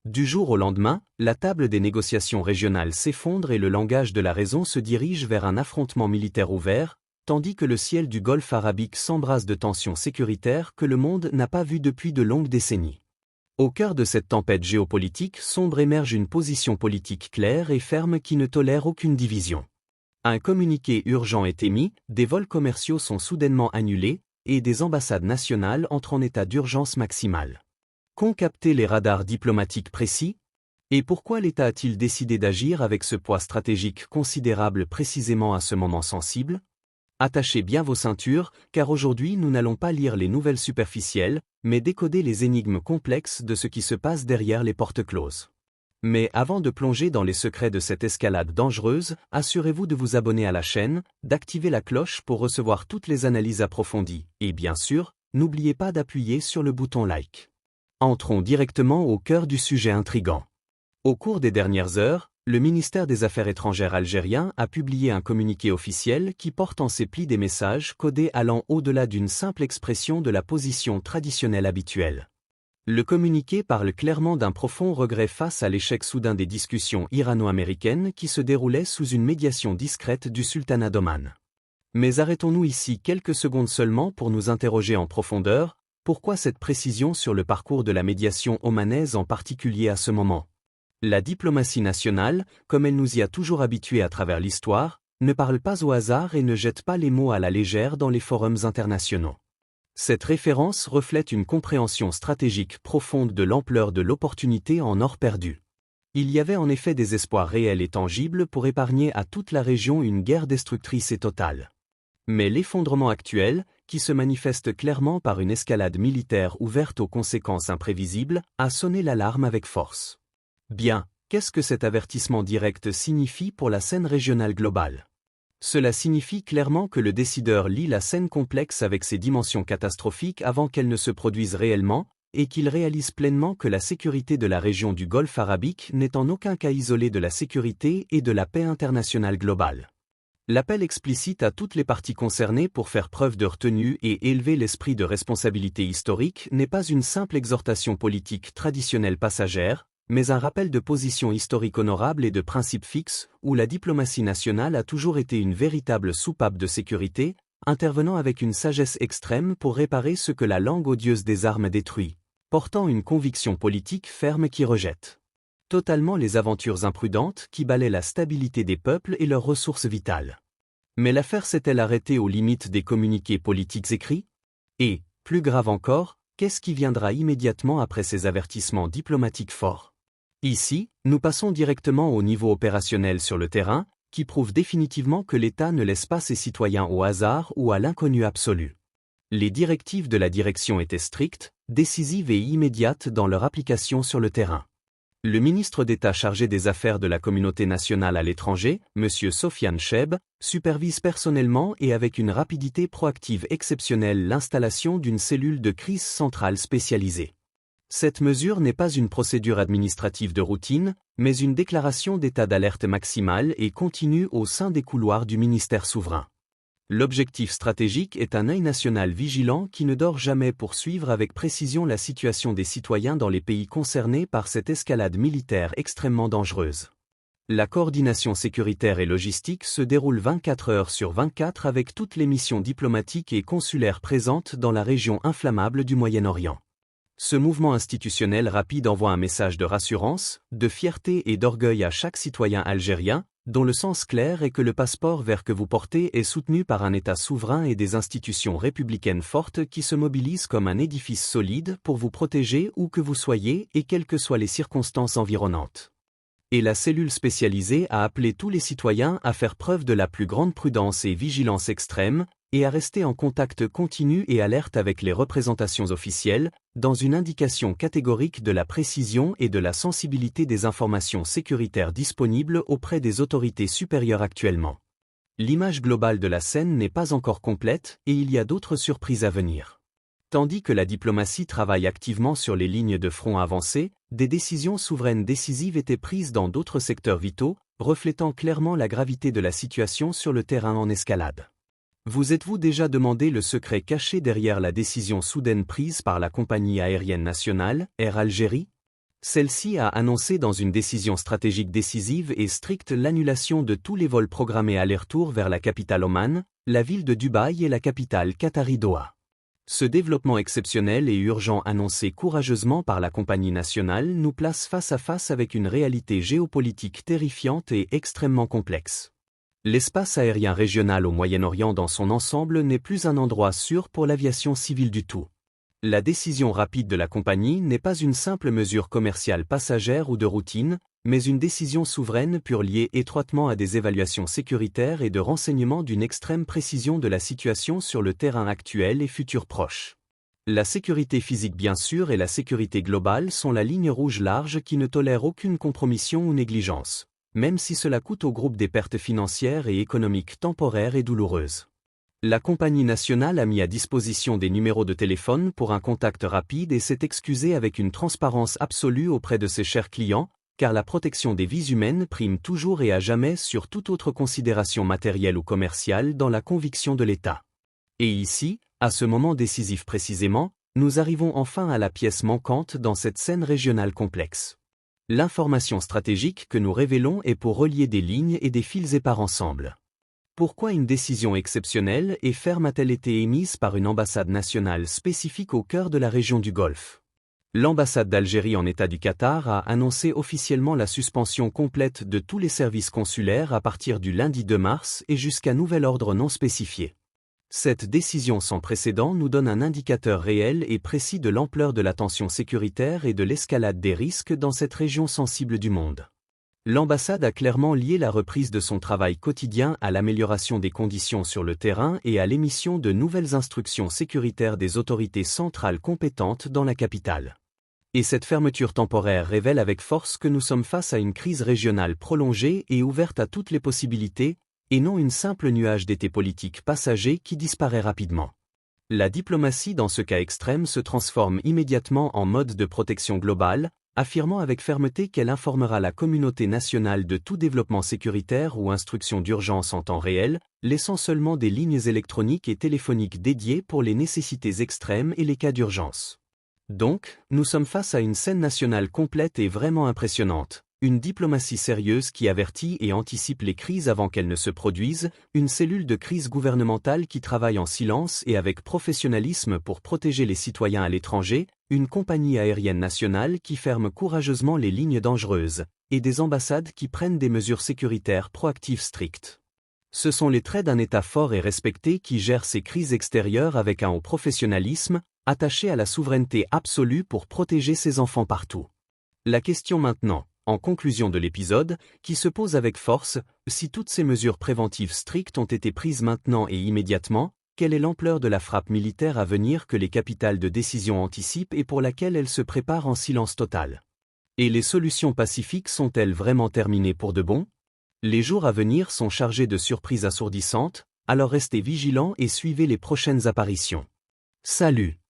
Du jour au lendemain, la table des négociations régionales s'effondre et le langage de la raison se dirige vers un affrontement militaire ouvert, tandis que le ciel du Golfe arabique s'embrase de tensions sécuritaires que le monde n'a pas vues depuis de longues décennies. Au cœur de cette tempête géopolitique sombre émerge une position politique claire et ferme qui ne tolère aucune division. Un communiqué urgent est émis, des vols commerciaux sont soudainement annulés, et des ambassades nationales entrent en état d'urgence maximale. Qu'ont capté les radars diplomatiques précis? Et pourquoi l'État a-t-il décidé d'agir avec ce poids stratégique considérable précisément à ce moment sensible? Attachez bien vos ceintures, car aujourd'hui nous n'allons pas lire les nouvelles superficielles, mais décoder les énigmes complexes de ce qui se passe derrière les portes closes. Mais avant de plonger dans les secrets de cette escalade dangereuse, assurez-vous de vous abonner à la chaîne, d'activer la cloche pour recevoir toutes les analyses approfondies, et bien sûr, n'oubliez pas d'appuyer sur le bouton like. Entrons directement au cœur du sujet intrigant. Au cours des dernières heures, le ministère des Affaires étrangères algérien a publié un communiqué officiel qui porte en ses plis des messages codés allant au-delà d'une simple expression de la position traditionnelle habituelle. Le communiqué parle clairement d'un profond regret face à l'échec soudain des discussions irano-américaines qui se déroulaient sous une médiation discrète du sultanat d'Oman. Mais arrêtons-nous ici quelques secondes seulement pour nous interroger en profondeur, pourquoi cette précision sur le parcours de la médiation omanaise en particulier à ce moment? La diplomatie nationale, comme elle nous y a toujours habitués à travers l'histoire, ne parle pas au hasard et ne jette pas les mots à la légère dans les forums internationaux. Cette référence reflète une compréhension stratégique profonde de l'ampleur de l'opportunité en or perdu. Il y avait en effet des espoirs réels et tangibles pour épargner à toute la région une guerre destructrice et totale. Mais l'effondrement actuel, qui se manifeste clairement par une escalade militaire ouverte aux conséquences imprévisibles, a sonné l'alarme avec force. Bien, qu'est-ce que cet avertissement direct signifie pour la scène régionale globale? Cela signifie clairement que le décideur lit la scène complexe avec ses dimensions catastrophiques avant qu'elle ne se produise réellement, et qu'il réalise pleinement que la sécurité de la région du Golfe arabique n'est en aucun cas isolée de la sécurité et de la paix internationale globale. L'appel explicite à toutes les parties concernées pour faire preuve de retenue et élever l'esprit de responsabilité historique n'est pas une simple exhortation politique traditionnelle passagère, mais un rappel de position historique honorable et de principes fixes, où la diplomatie nationale a toujours été une véritable soupape de sécurité, intervenant avec une sagesse extrême pour réparer ce que la langue odieuse des armes détruit, portant une conviction politique ferme qui rejette totalement les aventures imprudentes qui balaient la stabilité des peuples et leurs ressources vitales. Mais l'affaire s'est-elle arrêtée aux limites des communiqués politiques écrits? Et, plus grave encore, qu'est-ce qui viendra immédiatement après ces avertissements diplomatiques forts? Ici, nous passons directement au niveau opérationnel sur le terrain, qui prouve définitivement que l'État ne laisse pas ses citoyens au hasard ou à l'inconnu absolu. Les directives de la direction étaient strictes, décisives et immédiates dans leur application sur le terrain. Le ministre d'État chargé des affaires de la communauté nationale à l'étranger, M. Sofiane Cheb, supervise personnellement et avec une rapidité proactive exceptionnelle l'installation d'une cellule de crise centrale spécialisée. Cette mesure n'est pas une procédure administrative de routine, mais une déclaration d'état d'alerte maximale et continue au sein des couloirs du ministère souverain. L'objectif stratégique est un œil national vigilant qui ne dort jamais pour suivre avec précision la situation des citoyens dans les pays concernés par cette escalade militaire extrêmement dangereuse. La coordination sécuritaire et logistique se déroule 24 heures sur 24 avec toutes les missions diplomatiques et consulaires présentes dans la région inflammable du Moyen-Orient. Ce mouvement institutionnel rapide envoie un message de rassurance, de fierté et d'orgueil à chaque citoyen algérien, dont le sens clair est que le passeport vert que vous portez est soutenu par un État souverain et des institutions républicaines fortes qui se mobilisent comme un édifice solide pour vous protéger où que vous soyez et quelles que soient les circonstances environnantes. Et la cellule spécialisée a appelé tous les citoyens à faire preuve de la plus grande prudence et vigilance extrême, et à rester en contact continu et alerte avec les représentations officielles, dans une indication catégorique de la précision et de la sensibilité des informations sécuritaires disponibles auprès des autorités supérieures actuellement. L'image globale de la scène n'est pas encore complète et il y a d'autres surprises à venir. Tandis que la diplomatie travaille activement sur les lignes de front avancées, des décisions souveraines décisives étaient prises dans d'autres secteurs vitaux, reflétant clairement la gravité de la situation sur le terrain en escalade. Vous êtes-vous déjà demandé le secret caché derrière la décision soudaine prise par la compagnie aérienne nationale, Air Algérie? Celle-ci a annoncé dans une décision stratégique décisive et stricte l'annulation de tous les vols programmés aller-retour vers la capitale Oman, la ville de Dubaï et la capitale qatari Doha. Ce développement exceptionnel et urgent annoncé courageusement par la compagnie nationale nous place face à face avec une réalité géopolitique terrifiante et extrêmement complexe. L'espace aérien régional au Moyen-Orient dans son ensemble n'est plus un endroit sûr pour l'aviation civile du tout. La décision rapide de la compagnie n'est pas une simple mesure commerciale passagère ou de routine, mais une décision souveraine pure liée étroitement à des évaluations sécuritaires et de renseignement d'une extrême précision de la situation sur le terrain actuel et futur proche. La sécurité physique bien sûr et la sécurité globale sont la ligne rouge large qui ne tolère aucune compromission ou négligence, même si cela coûte au groupe des pertes financières et économiques temporaires et douloureuses. La compagnie nationale a mis à disposition des numéros de téléphone pour un contact rapide et s'est excusée avec une transparence absolue auprès de ses chers clients, car la protection des vies humaines prime toujours et à jamais sur toute autre considération matérielle ou commerciale dans la conviction de l'État. Et ici, à ce moment décisif précisément, nous arrivons enfin à la pièce manquante dans cette scène régionale complexe. L'information stratégique que nous révélons est pour relier des lignes et des fils épars ensemble. Pourquoi une décision exceptionnelle et ferme a-t-elle été émise par une ambassade nationale spécifique au cœur de la région du Golfe? L'ambassade d'Algérie en État du Qatar a annoncé officiellement la suspension complète de tous les services consulaires à partir du lundi 2 mars et jusqu'à nouvel ordre non spécifié. Cette décision sans précédent nous donne un indicateur réel et précis de l'ampleur de la tension sécuritaire et de l'escalade des risques dans cette région sensible du monde. L'ambassade a clairement lié la reprise de son travail quotidien à l'amélioration des conditions sur le terrain et à l'émission de nouvelles instructions sécuritaires des autorités centrales compétentes dans la capitale. Et cette fermeture temporaire révèle avec force que nous sommes face à une crise régionale prolongée et ouverte à toutes les possibilités, et non une simple nuage d'été politique passager qui disparaît rapidement. La diplomatie dans ce cas extrême se transforme immédiatement en mode de protection globale, affirmant avec fermeté qu'elle informera la communauté nationale de tout développement sécuritaire ou instruction d'urgence en temps réel, laissant seulement des lignes électroniques et téléphoniques dédiées pour les nécessités extrêmes et les cas d'urgence. Donc, nous sommes face à une scène nationale complète et vraiment impressionnante, une diplomatie sérieuse qui avertit et anticipe les crises avant qu'elles ne se produisent, une cellule de crise gouvernementale qui travaille en silence et avec professionnalisme pour protéger les citoyens à l'étranger, une compagnie aérienne nationale qui ferme courageusement les lignes dangereuses, et des ambassades qui prennent des mesures sécuritaires proactives strictes. Ce sont les traits d'un État fort et respecté qui gère ces crises extérieures avec un haut professionnalisme, attaché à la souveraineté absolue pour protéger ses enfants partout. La question maintenant, en conclusion de l'épisode, qui se pose avec force, si toutes ces mesures préventives strictes ont été prises maintenant et immédiatement, quelle est l'ampleur de la frappe militaire à venir que les capitales de décision anticipent et pour laquelle elles se préparent en silence total? Et les solutions pacifiques sont-elles vraiment terminées pour de bon? Les jours à venir sont chargés de surprises assourdissantes, alors restez vigilants et suivez les prochaines apparitions. Salut!